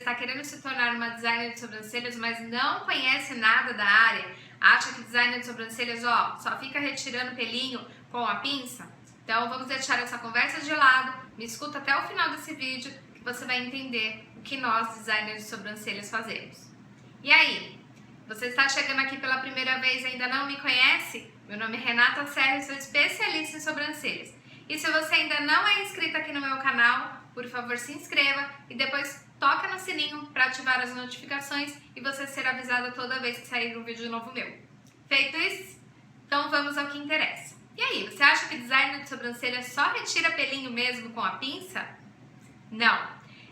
está querendo se tornar uma designer de sobrancelhas, mas não conhece nada da área, acha que designer de sobrancelhas, só fica retirando pelinho com a pinça? Então vamos deixar essa conversa de lado, me escuta até o final desse vídeo que você vai entender o que nós, designers de sobrancelhas, fazemos. E aí, você está chegando aqui pela primeira vez e ainda não me conhece? Meu nome é Renata Serra e sou especialista em sobrancelhas. E se você ainda não é inscrito aqui no meu canal, por favor se inscreva e depois toca no sininho para ativar as notificações e você ser avisada toda vez que sair um vídeo novo meu. Feito isso? Então vamos ao que interessa. E aí, você acha que designer de sobrancelha só retira pelinho mesmo com a pinça? Não.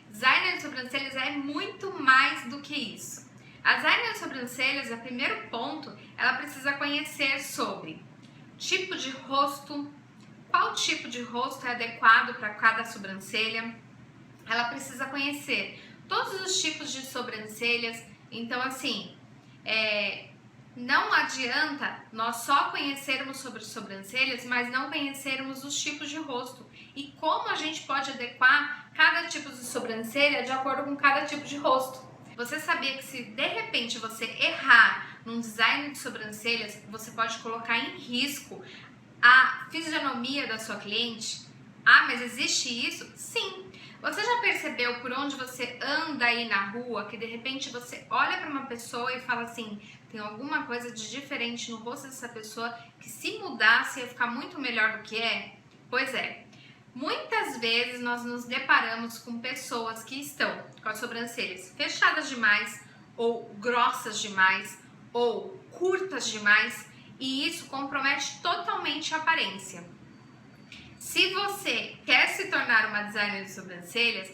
Designer de sobrancelhas é muito mais do que isso. A designer de sobrancelhas, o primeiro ponto, ela precisa conhecer sobre tipo de rosto, qual tipo de rosto é adequado para cada sobrancelha. Ela precisa conhecer todos os tipos de sobrancelhas. Então, assim, não adianta nós só conhecermos sobre sobrancelhas, mas não conhecermos os tipos de rosto e como a gente pode adequar cada tipo de sobrancelha de acordo com cada tipo de rosto. Você sabia que se de repente você errar num design de sobrancelhas, você pode colocar em risco a fisionomia da sua cliente? Ah, mas existe isso? Sim! Você já percebeu por onde você anda aí na rua, que de repente você olha para uma pessoa e fala assim, tem alguma coisa de diferente no rosto dessa pessoa que se mudasse ia ficar muito melhor do que é? Pois é, muitas vezes nós nos deparamos com pessoas que estão com as sobrancelhas fechadas demais, ou grossas demais, ou curtas demais, e isso compromete totalmente a aparência. Se você quer se tornar uma designer de sobrancelhas,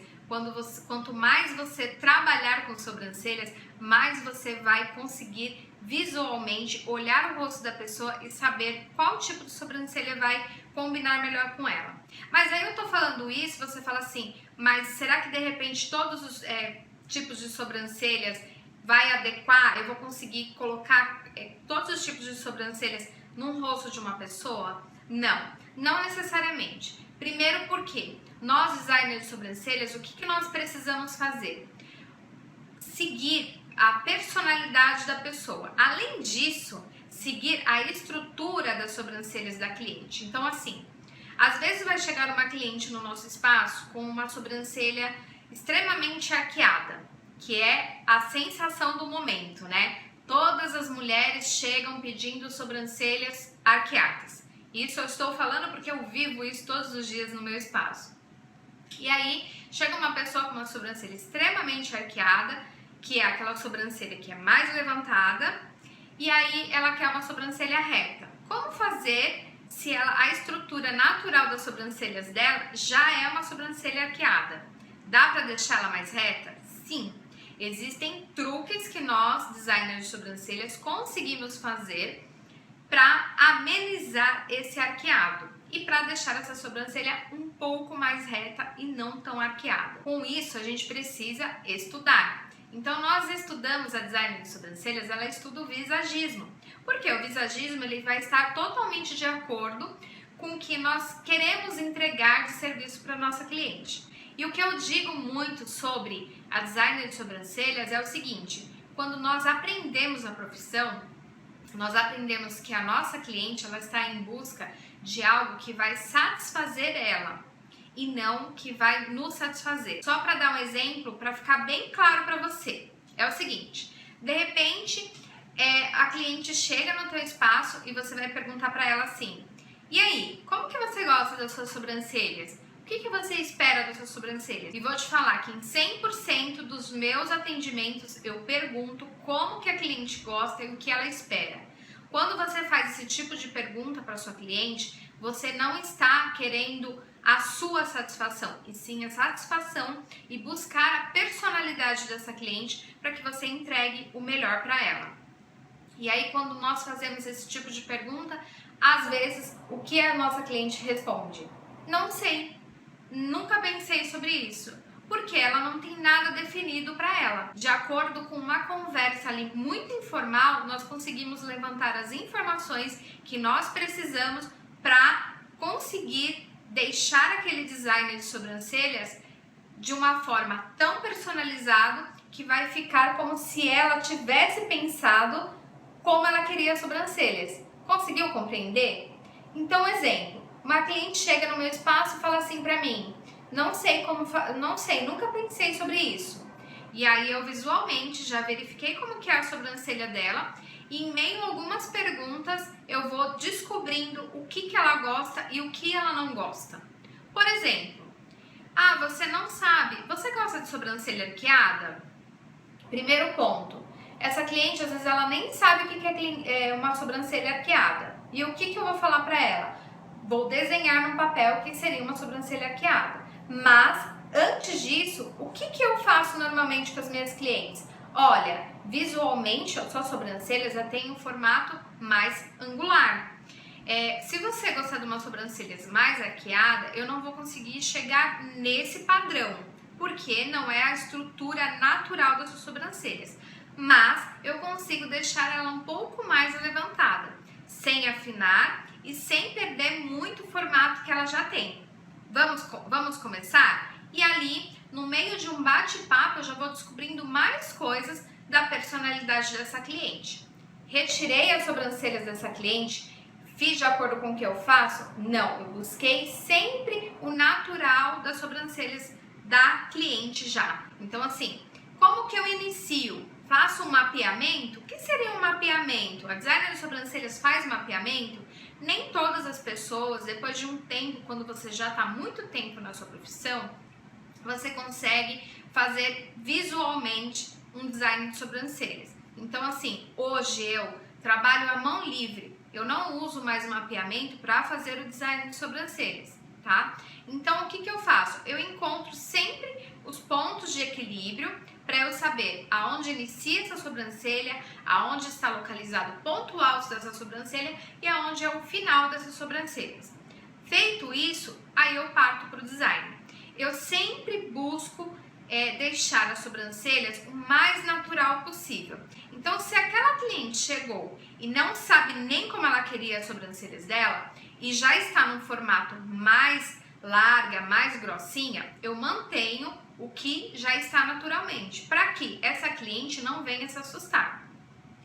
quanto mais você trabalhar com sobrancelhas, mais você vai conseguir visualmente olhar o rosto da pessoa e saber qual tipo de sobrancelha vai combinar melhor com ela. Mas aí eu tô falando isso, você fala assim, mas será que de repente todos os tipos de sobrancelhas vai adequar? Eu vou conseguir colocar todos os tipos de sobrancelhas num rosto de uma pessoa? Não necessariamente. Primeiro porque nós, designers de sobrancelhas, o que nós precisamos fazer? Seguir a personalidade da pessoa. Além disso, seguir a estrutura das sobrancelhas da cliente. Então, assim, às vezes vai chegar uma cliente no nosso espaço com uma sobrancelha extremamente arqueada, que é a sensação do momento, né? Todas as mulheres chegam pedindo sobrancelhas arqueadas. Isso eu estou falando porque eu vivo isso todos os dias no meu espaço. E aí, chega uma pessoa com uma sobrancelha extremamente arqueada, que é aquela sobrancelha que é mais levantada, e aí ela quer uma sobrancelha reta. Como fazer se a estrutura natural das sobrancelhas dela já é uma sobrancelha arqueada? Dá para deixar ela mais reta? Sim. Existem truques que nós, designers de sobrancelhas, conseguimos fazer para amenizar esse arqueado e para deixar essa sobrancelha um pouco mais reta e não tão arqueada. Com isso, a gente precisa estudar. Então, nós estudamos a design de sobrancelhas, ela estuda o visagismo. Porque o visagismo ele vai estar totalmente de acordo com o que nós queremos entregar de serviço para a nossa cliente. E o que eu digo muito sobre a designer de sobrancelhas é o seguinte, quando nós aprendemos a profissão, nós aprendemos que a nossa cliente ela está em busca de algo que vai satisfazer ela e não que vai nos satisfazer. Só para dar um exemplo, para ficar bem claro para você, é o seguinte, de repente a cliente chega no teu espaço e você vai perguntar para ela assim, e aí, como que você gosta das suas sobrancelhas? O que você espera das suas sobrancelhas? E vou te falar que em 100% dos meus atendimentos eu pergunto como que a cliente gosta e o que ela espera. Quando você faz esse tipo de pergunta para sua cliente, você não está querendo a sua satisfação, e sim a satisfação e buscar a personalidade dessa cliente para que você entregue o melhor para ela. E aí, quando nós fazemos esse tipo de pergunta, às vezes, o que a nossa cliente responde? Não sei. Nunca pensei sobre isso, porque ela não tem nada definido para ela. De acordo com uma conversa ali muito informal, nós conseguimos levantar as informações que nós precisamos para conseguir deixar aquele designer de sobrancelhas de uma forma tão personalizada que vai ficar como se ela tivesse pensado como ela queria as sobrancelhas. Conseguiu compreender? Então, exemplo, uma cliente chega no meu espaço e fala assim pra mim: não sei, nunca pensei sobre isso. E aí eu visualmente já verifiquei como que é a sobrancelha dela e em meio a algumas perguntas eu vou descobrindo o que ela gosta e o que ela não gosta. Por exemplo, você não sabe, você gosta de sobrancelha arqueada? Primeiro ponto, essa cliente às vezes ela nem sabe o que é uma sobrancelha arqueada. E o que eu vou falar pra ela? Vou desenhar no papel o que seria uma sobrancelha arqueada. Mas, antes disso, o que eu faço normalmente com as minhas clientes? Olha, visualmente, a sua sobrancelha já tem um formato mais angular. Se você gostar de uma sobrancelha mais arqueada, eu não vou conseguir chegar nesse padrão, porque não é a estrutura natural das suas sobrancelhas. Mas eu consigo deixar ela um pouco mais levantada, sem afinar e sem perder muito o formato que ela já tem. Vamos começar? E ali, no meio de um bate-papo, eu já vou descobrindo mais coisas da personalidade dessa cliente. Retirei as sobrancelhas dessa cliente, fiz de acordo com o que eu faço? Não, eu busquei sempre o natural das sobrancelhas da cliente já. Então assim, como que eu inicio? Faço um mapeamento? O que seria um mapeamento? A designer de sobrancelhas faz mapeamento? Nem todas as pessoas, depois de um tempo, quando você já está muito tempo na sua profissão, você consegue fazer visualmente um design de sobrancelhas. Então assim, hoje eu trabalho à mão livre, eu não uso mais o mapeamento para fazer o design de sobrancelhas, tá? Então o que eu faço? Eu encontro sempre os pontos de equilíbrio para eu saber aonde inicia essa sobrancelha, aonde está localizado o ponto alto dessa sobrancelha e aonde é o final dessas sobrancelhas. Feito isso, aí eu parto para o design. Eu sempre busco deixar as sobrancelhas o mais natural possível. Então, se aquela cliente chegou e não sabe nem como ela queria as sobrancelhas dela e já está num formato mais larga, mais grossinha, eu mantenho o que já está naturalmente, para que essa cliente não venha se assustar.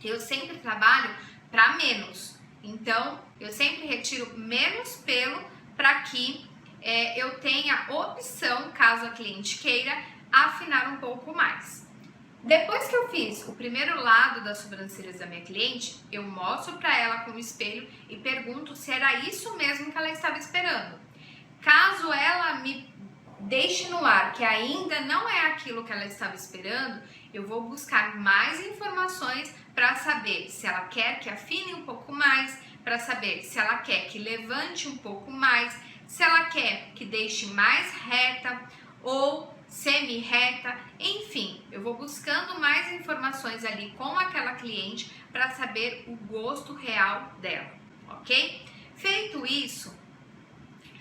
Eu sempre trabalho para menos, então eu sempre retiro menos pelo para que eu tenha opção, caso a cliente queira, afinar um pouco mais. Depois que eu fiz o primeiro lado das sobrancelhas da minha cliente, eu mostro para ela com o espelho e pergunto se era isso mesmo que ela estava esperando. Caso ela me deixe no ar que ainda não é aquilo que ela estava esperando, eu vou buscar mais informações para saber se ela quer que afine um pouco mais, para saber se ela quer que levante um pouco mais, se ela quer que deixe mais reta ou semi-reta, enfim, eu vou buscando mais informações ali com aquela cliente para saber o gosto real dela, ok? Feito isso,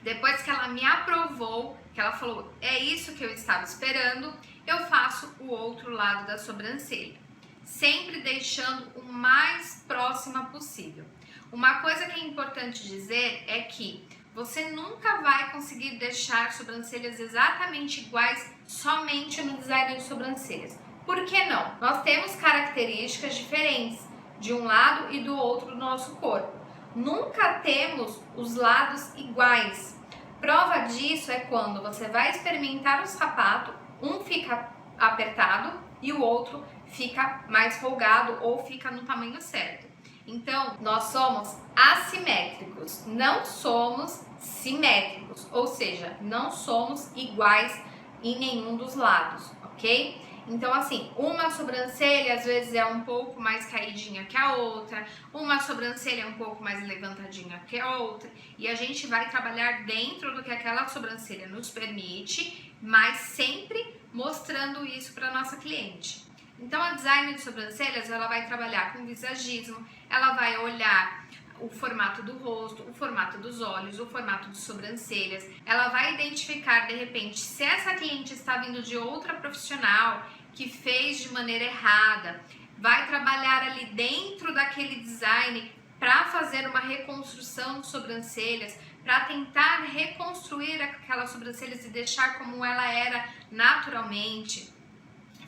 depois que ela me aprovou, que ela falou, é isso que eu estava esperando, eu faço o outro lado da sobrancelha, sempre deixando o mais próxima possível. Uma coisa que é importante dizer é que você nunca vai conseguir deixar sobrancelhas exatamente iguais somente no design de sobrancelhas. Por que não? Nós temos características diferentes de um lado e do outro do nosso corpo. Nunca temos os lados iguais. Prova disso é quando você vai experimentar o sapato, um fica apertado e o outro fica mais folgado ou fica no tamanho certo. Então, nós somos assimétricos, não somos simétricos, ou seja, não somos iguais em nenhum dos lados, ok? Então, assim, uma sobrancelha às vezes é um pouco mais caidinha que a outra, uma sobrancelha é um pouco mais levantadinha que a outra, e a gente vai trabalhar dentro do que aquela sobrancelha nos permite, mas sempre mostrando isso para nossa cliente. Então, a designer de sobrancelhas, ela vai trabalhar com visagismo, ela vai olhar o formato do rosto, o formato dos olhos, o formato de sobrancelhas. Ela vai identificar, de repente, se essa cliente está vindo de outra profissional que fez de maneira errada. Vai trabalhar ali dentro daquele design para fazer uma reconstrução de sobrancelhas, para tentar reconstruir aquelas sobrancelhas e deixar como ela era naturalmente.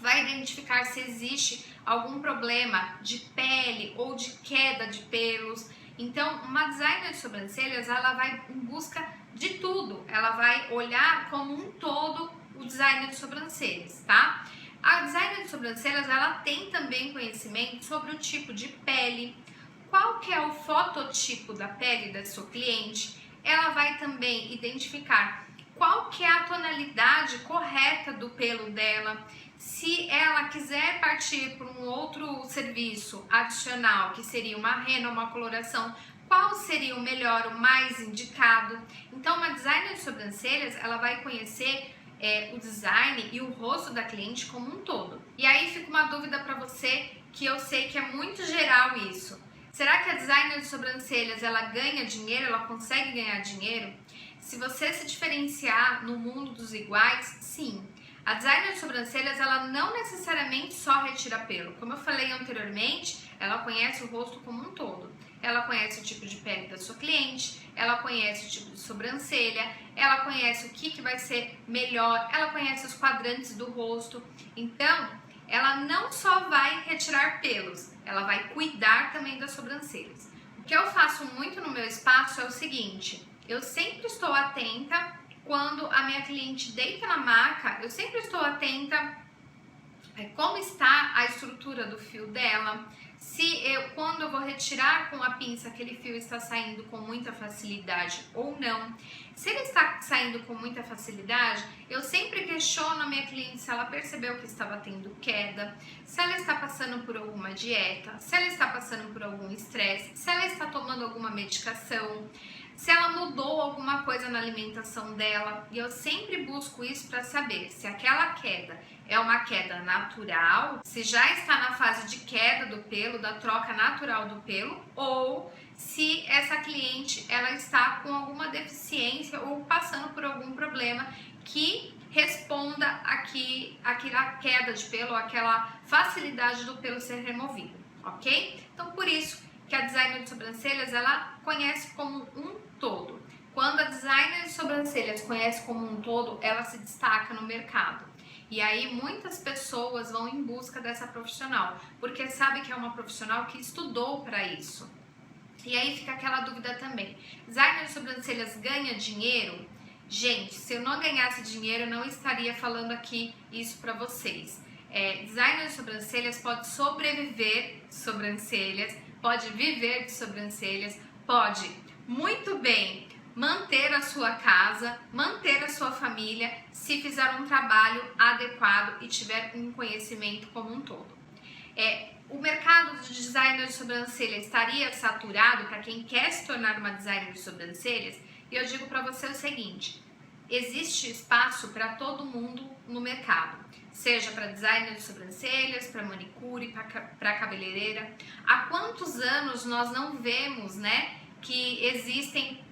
Vai identificar se existe algum problema de pele ou de queda de pelos. Então, uma designer de sobrancelhas, ela vai em busca de tudo. Ela vai olhar como um todo o designer de sobrancelhas, tá? A designer de sobrancelhas, ela tem também conhecimento sobre o tipo de pele, qual que é o fototipo da pele da sua cliente. Ela vai também identificar qual que é a tonalidade correta do pelo dela. Se ela quiser partir para um outro serviço adicional, que seria uma rena, uma coloração, qual seria o melhor, o mais indicado? Então, uma designer de sobrancelhas, ela vai conhecer o design e o rosto da cliente como um todo. E aí fica uma dúvida para você, que eu sei que é muito geral isso. Será que a designer de sobrancelhas, ela ganha dinheiro, ela consegue ganhar dinheiro? Se você se diferenciar no mundo dos iguais, sim. A designer de sobrancelhas, ela não necessariamente só retira pelo. Como eu falei anteriormente, ela conhece o rosto como um todo. Ela conhece o tipo de pele da sua cliente, ela conhece o tipo de sobrancelha, ela conhece o que vai ser melhor, ela conhece os quadrantes do rosto. Então, ela não só vai retirar pelos, ela vai cuidar também das sobrancelhas. O que eu faço muito no meu espaço é o seguinte: eu sempre estou atenta quando a minha cliente deita na maca, eu sempre estou atenta como está a estrutura do fio dela, quando eu vou retirar com a pinça aquele fio está saindo com muita facilidade ou não. Se ele está saindo com muita facilidade, eu sempre questiono a minha cliente se ela percebeu que estava tendo queda, se ela está passando por alguma dieta, se ela está passando por algum estresse, se ela está tomando alguma medicação, se ela mudou alguma coisa na alimentação dela. E eu sempre busco isso para saber se aquela queda é uma queda natural, se já está na fase de queda do pelo, da troca natural do pelo, ou se essa cliente ela está com alguma deficiência ou passando por algum problema que responda àquela queda de pelo, aquela facilidade do pelo ser removido, ok? Então, por isso que a designer de sobrancelhas, ela conhece como um todo. Quando a designer de sobrancelhas conhece como um todo, ela se destaca no mercado. E aí muitas pessoas vão em busca dessa profissional, porque sabe que é uma profissional que estudou para isso. E aí fica aquela dúvida também: designer de sobrancelhas ganha dinheiro? Gente, se eu não ganhasse dinheiro, eu não estaria falando aqui isso para vocês. Designer de sobrancelhas pode sobreviver de sobrancelhas, pode viver de sobrancelhas, pode muito bem manter a sua casa, manter a sua família, se fizer um trabalho adequado e tiver um conhecimento como um todo. O mercado de designer de sobrancelha estaria saturado para quem quer se tornar uma designer de sobrancelhas? E eu digo para você o seguinte: existe espaço para todo mundo no mercado, seja para designer de sobrancelhas, para manicure, para cabeleireira. Há quantos anos nós não vemos, que existem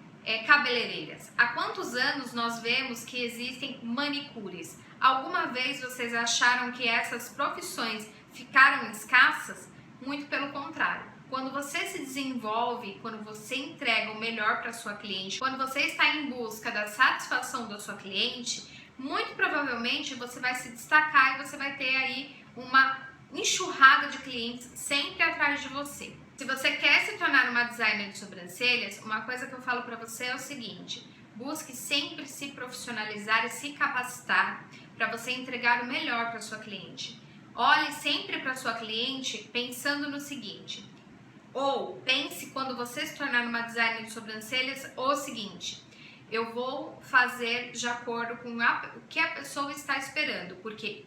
cabeleireiras? Há quantos anos nós vemos que existem manicures? Alguma vez vocês acharam que essas profissões ficaram escassas? Muito pelo contrário. Quando você se desenvolve, quando você entrega o melhor para sua cliente, quando você está em busca da satisfação da sua cliente, muito provavelmente você vai se destacar e você vai ter aí uma enxurrada de clientes sempre atrás de você. Se você quer se tornar uma designer de sobrancelhas, uma coisa que eu falo para você é o seguinte: busque sempre se profissionalizar e se capacitar para você entregar o melhor para sua cliente. Olhe sempre para sua cliente pensando no seguinte, ou pense quando você se tornar uma designer de sobrancelhas o seguinte: eu vou fazer de acordo com o que a pessoa está esperando, porque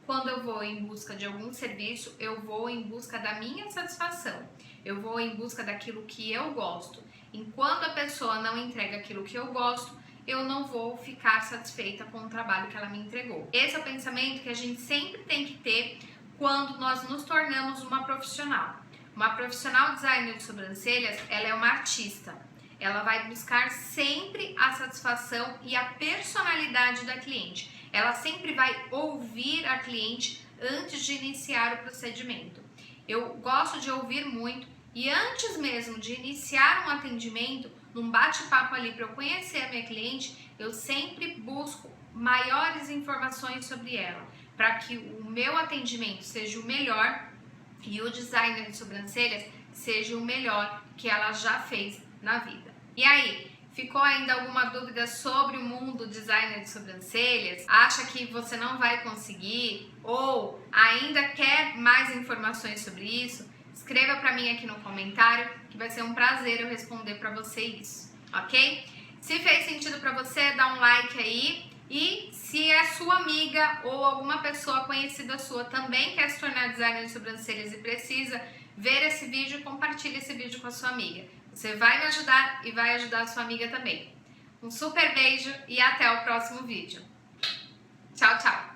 quando eu vou em busca de algum serviço, eu vou em busca da minha satisfação, eu vou em busca daquilo que eu gosto. Enquanto a pessoa não entrega aquilo que eu gosto, eu não vou ficar satisfeita com o trabalho que ela me entregou. Esse é o pensamento que a gente sempre tem que ter quando nós nos tornamos uma profissional. Uma profissional designer de sobrancelhas, ela é uma artista. Ela vai buscar sempre a satisfação e a personalidade da cliente. Ela sempre vai ouvir a cliente antes de iniciar o procedimento. Eu gosto de ouvir muito e antes mesmo de iniciar um atendimento, num bate-papo ali para eu conhecer a minha cliente, eu sempre busco maiores informações sobre ela, para que o meu atendimento seja o melhor e o designer de sobrancelhas seja o melhor que ela já fez na vida. E aí, ficou ainda alguma dúvida sobre o mundo designer de sobrancelhas? Acha que você não vai conseguir? Ou ainda quer mais informações sobre isso? Escreva para mim aqui no comentário, que vai ser um prazer eu responder para você isso, ok? Se fez sentido para você, dá um like aí. E se é sua amiga ou alguma pessoa conhecida sua também quer se tornar designer de sobrancelhas e precisa ver esse vídeo, compartilhe esse vídeo com a sua amiga. Você vai me ajudar e vai ajudar a sua amiga também. Um super beijo e até o próximo vídeo. Tchau, tchau!